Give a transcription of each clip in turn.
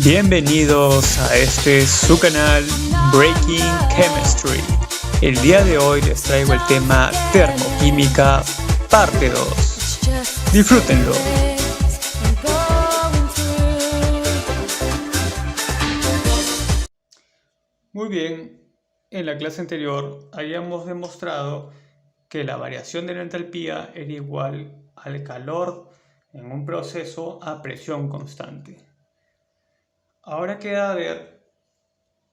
Bienvenidos a su canal Breaking Chemistry. El día de hoy les traigo el tema termoquímica parte 2. Disfrútenlo. Muy bien, en la clase anterior habíamos demostrado que la variación de la entalpía era igual al calor en un proceso a presión constante. Ahora queda ver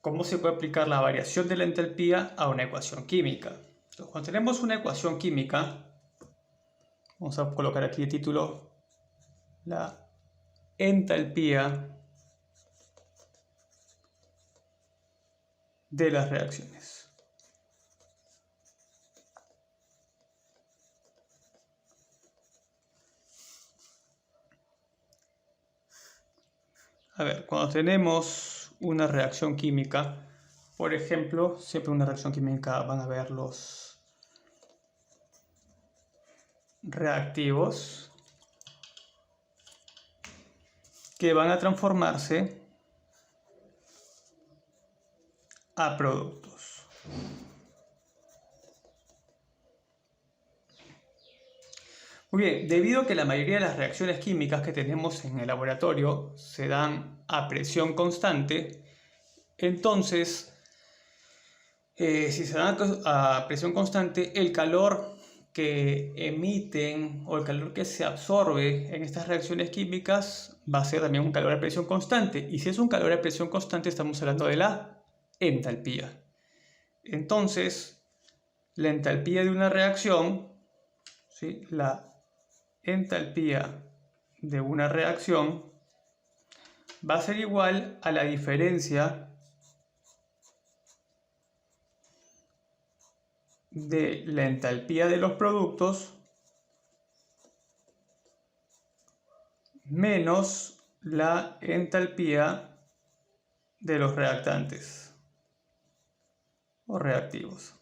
cómo se puede aplicar la variación de la entalpía a una ecuación química. Entonces, cuando tenemos una ecuación química, vamos a colocar aquí el título, la entalpía de las reacciones. A ver, cuando tenemos una reacción química, por ejemplo, siempre en una reacción química van a haber los reactivos que van a transformarse a productos. Muy bien, debido a que la mayoría de las reacciones químicas que tenemos en el laboratorio se dan a presión constante, entonces, si se dan a presión constante, el calor que emiten o el calor que se absorbe en estas reacciones químicas va a ser también un calor a presión constante. Y si es un calor a presión constante, estamos hablando de la entalpía. Entonces, la entalpía de una reacción, ¿sí? La entalpía de una reacción va a ser igual a la diferencia de la entalpía de los productos menos la entalpía de los reactantes o reactivos.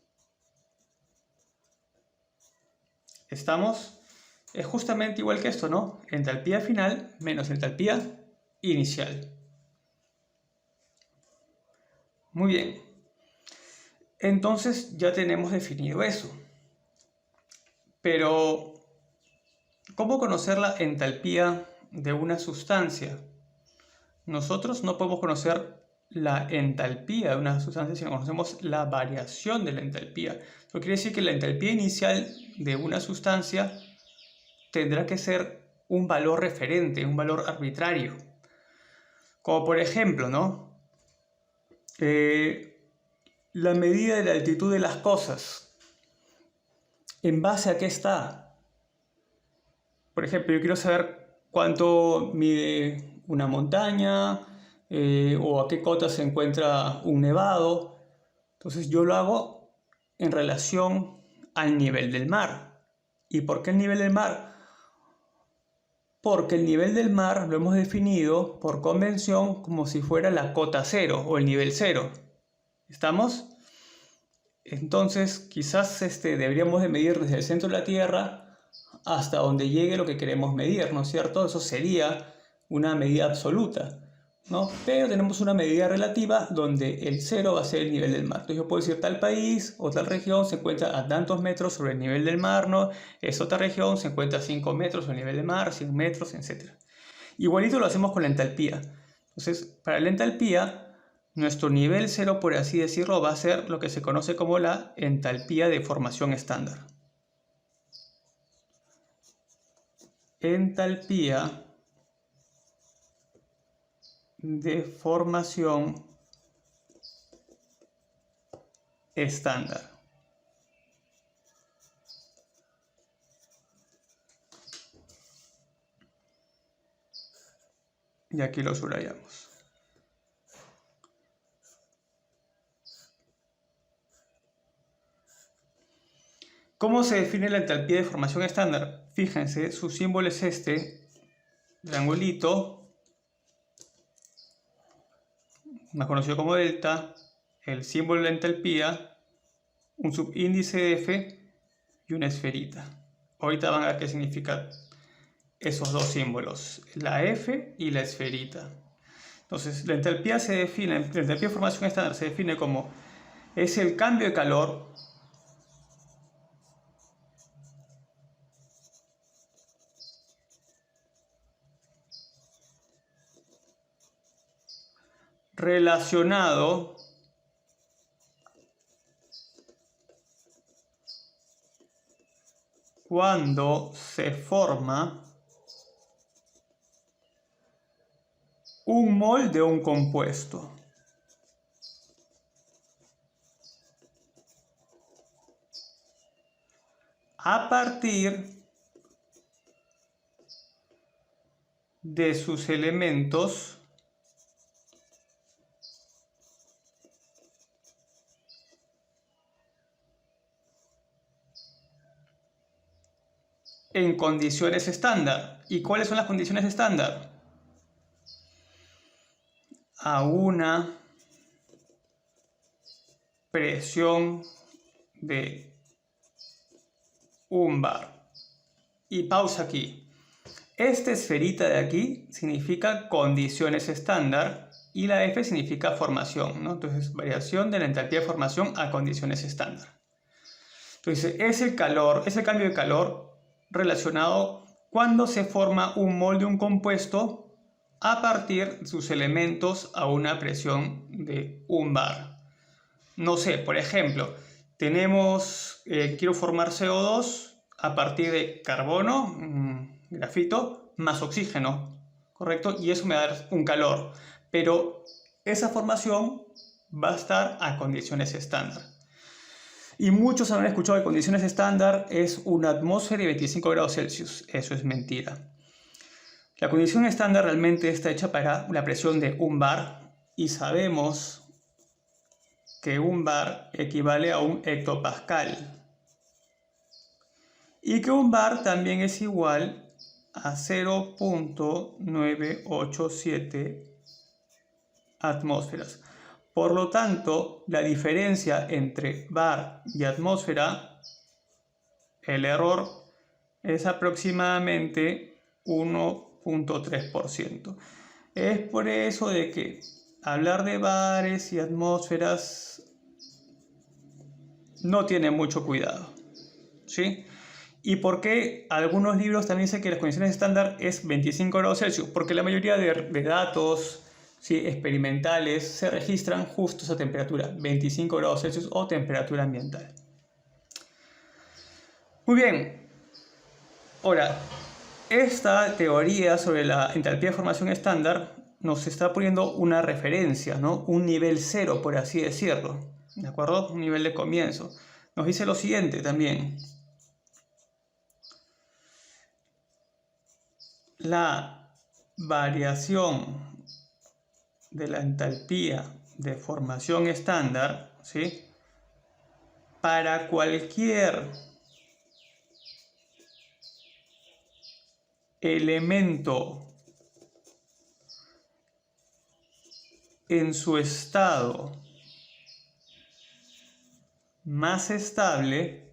¿Estamos? Es justamente igual que esto, ¿no? Entalpía final menos entalpía inicial. Muy bien. Entonces ya tenemos definido eso. Pero, ¿cómo conocer la entalpía de una sustancia? Nosotros no podemos conocer la entalpía de una sustancia si no conocemos la variación de la entalpía. Eso quiere decir que la entalpía inicial de una sustancia tendrá que ser un valor referente, un valor arbitrario. Como por ejemplo, ¿no? La medida de la altitud de las cosas. ¿En base a qué está? Por ejemplo, yo quiero saber cuánto mide una montaña o a qué cota se encuentra un nevado. Entonces yo lo hago en relación al nivel del mar. ¿Y por qué el nivel del mar? Porque el nivel del mar lo hemos definido por convención como si fuera la cota cero o el nivel cero. ¿Estamos? Entonces quizás deberíamos de medir desde el centro de la Tierra hasta donde llegue lo que queremos medir, ¿no es cierto? Eso sería una medida absoluta, ¿no? Pero tenemos una medida relativa donde el cero va a ser el nivel del mar. Entonces yo puedo decir tal país o tal región se encuentra a tantos metros sobre el nivel del mar, ¿no? Esa otra región se encuentra a 5 metros sobre el nivel del mar, 100 metros, etc. Igualito lo hacemos con la entalpía. Entonces, para la entalpía, nuestro nivel cero, por así decirlo, va a ser lo que se conoce como la entalpía de formación estándar. Entalpía de formación estándar. Y aquí lo subrayamos. ¿Cómo se define la entalpía de formación estándar? Fíjense, su símbolo es este, triangulito, más conocido como delta, el símbolo de la entalpía, un subíndice de F y una esferita. Ahorita van a ver qué significan esos dos símbolos, la F y la esferita. Entonces, la entalpía de formación estándar se define como es el cambio de calor relacionado cuando se forma un mol de un compuesto. A partir de sus elementos en condiciones estándar. ¿Y cuáles son las condiciones estándar? A una presión de 1 bar. Y pausa aquí. Esta esferita de aquí significa condiciones estándar y la F significa formación, ¿no? Entonces, variación de la entalpía de formación a condiciones estándar. Entonces, es el cambio de calor relacionado cuando se forma un mol de un compuesto a partir de sus elementos a una presión de 1 bar. No sé, por ejemplo, quiero formar CO2 a partir de carbono, grafito, más oxígeno, ¿correcto? Y eso me va a dar un calor, pero esa formación va a estar a condiciones estándar. Y muchos habrán escuchado que condiciones estándar es una atmósfera y 25 grados Celsius. Eso es mentira. La condición estándar realmente está hecha para una presión de 1 bar y sabemos que 1 bar equivale a 1 hectopascal y que 1 bar también es igual a 0.987 atmósferas. Por lo tanto, la diferencia entre bar y atmósfera, el error es aproximadamente 1.3%. Es por eso de que hablar de bares y atmósferas no tiene mucho cuidado, ¿sí? ¿Y por qué algunos libros también dicen que las condiciones estándar es 25 grados Celsius? Porque la mayoría de datos, ¿sí?, experimentales se registran justo esa temperatura, 25 grados Celsius o temperatura ambiental. Muy bien. Ahora, esta teoría sobre la entalpía de formación estándar nos está poniendo una referencia, ¿no? Un nivel cero, por así decirlo, ¿de acuerdo? Un nivel de comienzo. Nos dice lo siguiente también. La variación de la entalpía de formación estándar, ¿sí?, para cualquier elemento en su estado más estable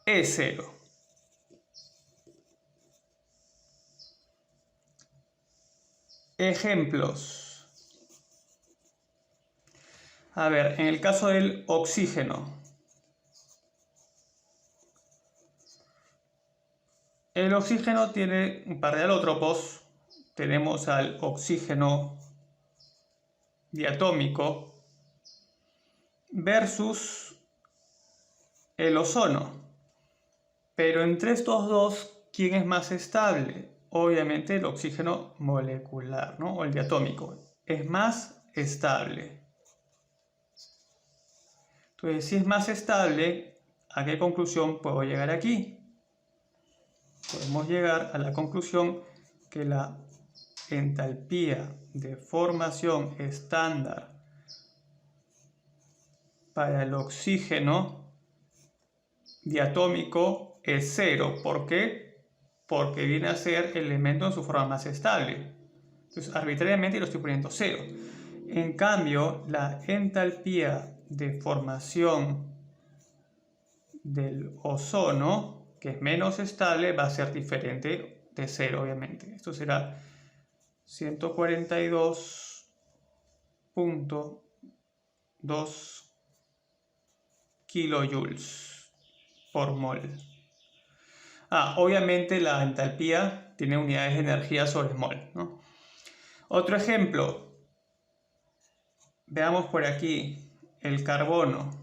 es cero. Ejemplos. A ver, en el caso del oxígeno. El oxígeno tiene un par de alótropos. Tenemos al oxígeno diatómico versus el ozono. Pero entre estos dos, ¿quién es más estable? Obviamente el oxígeno molecular, ¿no? O el diatómico. Es más estable. Entonces, si es más estable, ¿a qué conclusión puedo llegar aquí? Podemos llegar a la conclusión que la entalpía de formación estándar para el oxígeno diatómico es cero. ¿Por qué? Porque viene a ser el elemento en su forma más estable. Entonces, arbitrariamente lo estoy poniendo cero. En cambio, la entalpía de formación del ozono que es menos estable, va a ser diferente de 0, obviamente. Esto será 142.2 kilojoules por mol. Obviamente la entalpía tiene unidades de energía sobre mol, ¿no? Otro ejemplo, veamos por aquí el carbono.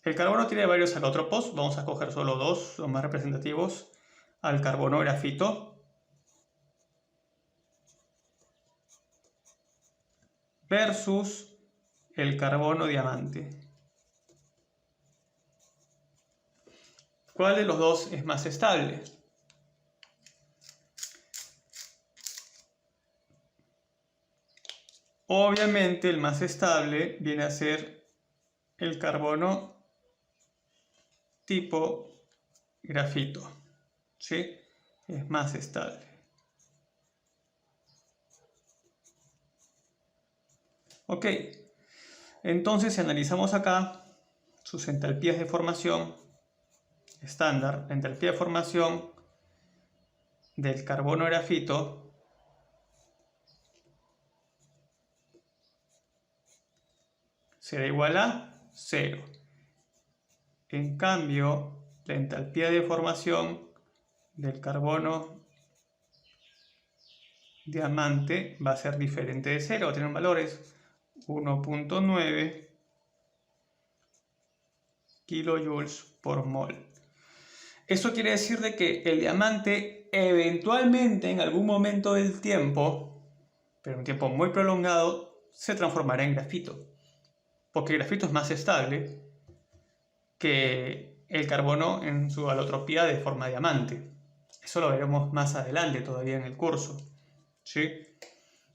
El carbono tiene varios alótropos, vamos a coger solo dos, los más representativos, al carbono grafito versus el carbono diamante. ¿Cuál de los dos es más estable? Obviamente el más estable viene a ser el carbono tipo grafito, ¿sí? Es más estable. Ok, entonces si analizamos acá sus entalpías de formación estándar, la entalpía de formación del carbono grafito será igual a 0. En cambio, la entalpía de formación del carbono diamante va a ser diferente de 0, va a tener valores 1.9 kilojoules por mol. Eso quiere decir de que el diamante eventualmente en algún momento del tiempo, pero un tiempo muy prolongado, se transformará en grafito, porque el grafito es más estable que el carbono en su alotropía de forma diamante. Eso lo veremos más adelante todavía en el curso, ¿sí?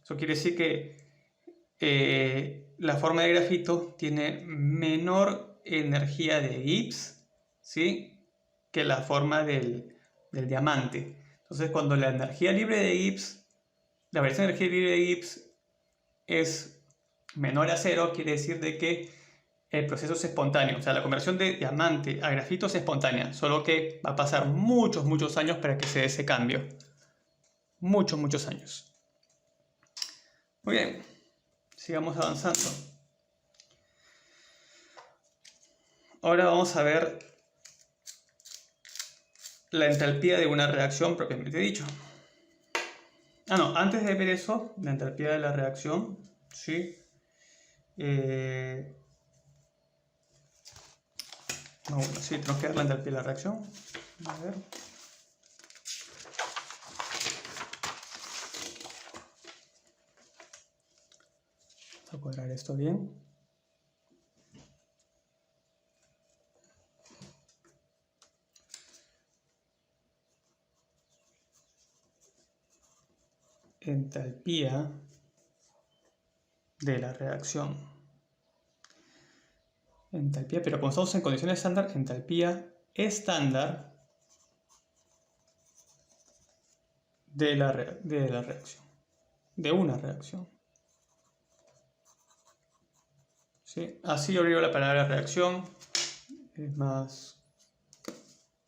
Eso quiere decir que la forma de grafito tiene menor energía de Gibbs, ¿sí?, que la forma del diamante. Entonces, cuando la energía libre de Gibbs, la variación de energía libre de Gibbs es menor a 0, quiere decir de que el proceso es espontáneo. O sea, la conversión de diamante a grafito es espontánea, solo que va a pasar muchos años para que se dé ese cambio. Muchos años. Muy bien, sigamos avanzando. Ahora vamos a ver la entalpía de una reacción propiamente dicho. Antes de ver eso, la entalpía de la reacción, ¿sí? Sí, tenemos que ver la entalpía de la reacción. A ver. Vamos a cuadrar esto bien. Entalpía de la reacción. Entalpía, pero cuando estamos en condiciones estándar, entalpía estándar de la reacción. De una reacción. ¿Sí? Así yo digo la palabra reacción. Es más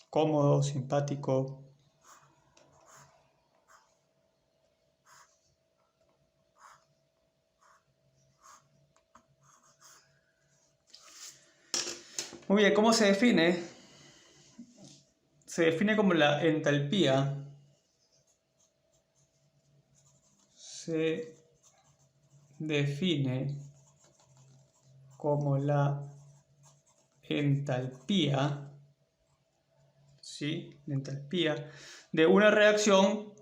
cómodo, simpático. Muy bien, ¿cómo se define? Se define como la entalpía. Se define como la entalpía, ¿sí? La entalpía de una reacción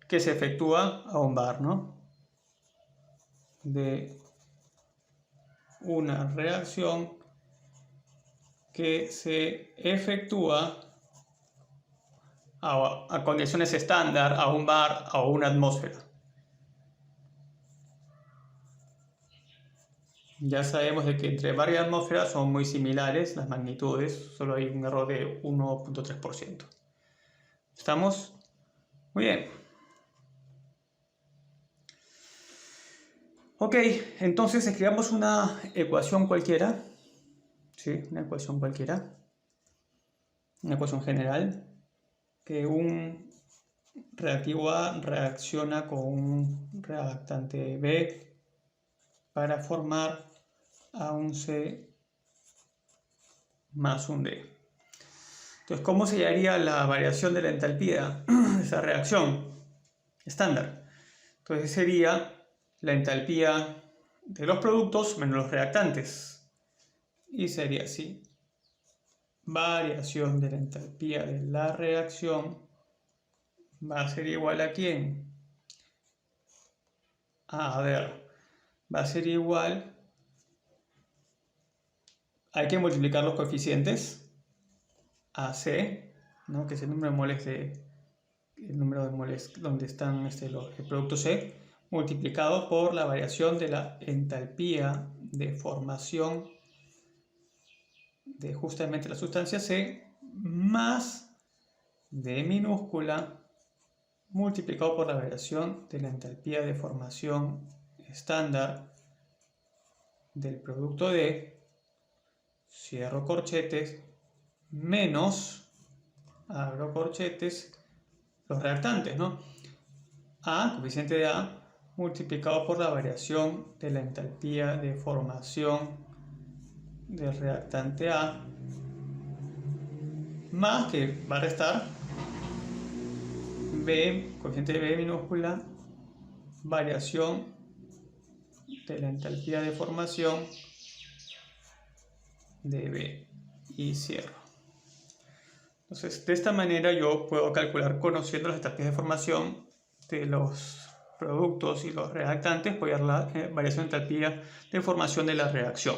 que se efectúa a un bar, ¿no? De una reacción que se efectúa a condiciones estándar, a un bar, a una atmósfera. Ya sabemos de que entre bar y atmósfera son muy similares las magnitudes, solo hay un error de 1.3%. ¿Estamos? Muy bien. Ok, entonces escribamos una ecuación cualquiera. Sí, una ecuación cualquiera. una ecuación general, que un reactivo A reacciona con un reactante B para formar a un C más un D. Entonces, ¿cómo se hallaría la variación de la entalpía de esa reacción estándar? Entonces sería la entalpía de los productos menos los reactantes. Y sería así. Variación de la entalpía de la reacción va a ser igual a ¿quién? A ver, va a ser igual. Hay que multiplicar los coeficientes a C, ¿no? Que es el número de moles donde están el producto C, multiplicado por la variación de la entalpía de formación de justamente la sustancia C, más D minúscula multiplicado por la variación de la entalpía de formación estándar del producto D, cierro corchetes, menos, abro corchetes, los reactantes, ¿no? A, coeficiente de A, multiplicado por la variación de la entalpía de formación del reactante A, más que va a restar B, coeficiente de B minúscula, variación de la entalpía de formación de B, y cierro. Entonces, de esta manera yo puedo calcular, conociendo las entalpías de formación de los productos y los reactantes, voy a dar la variación de entalpía de formación de la reacción.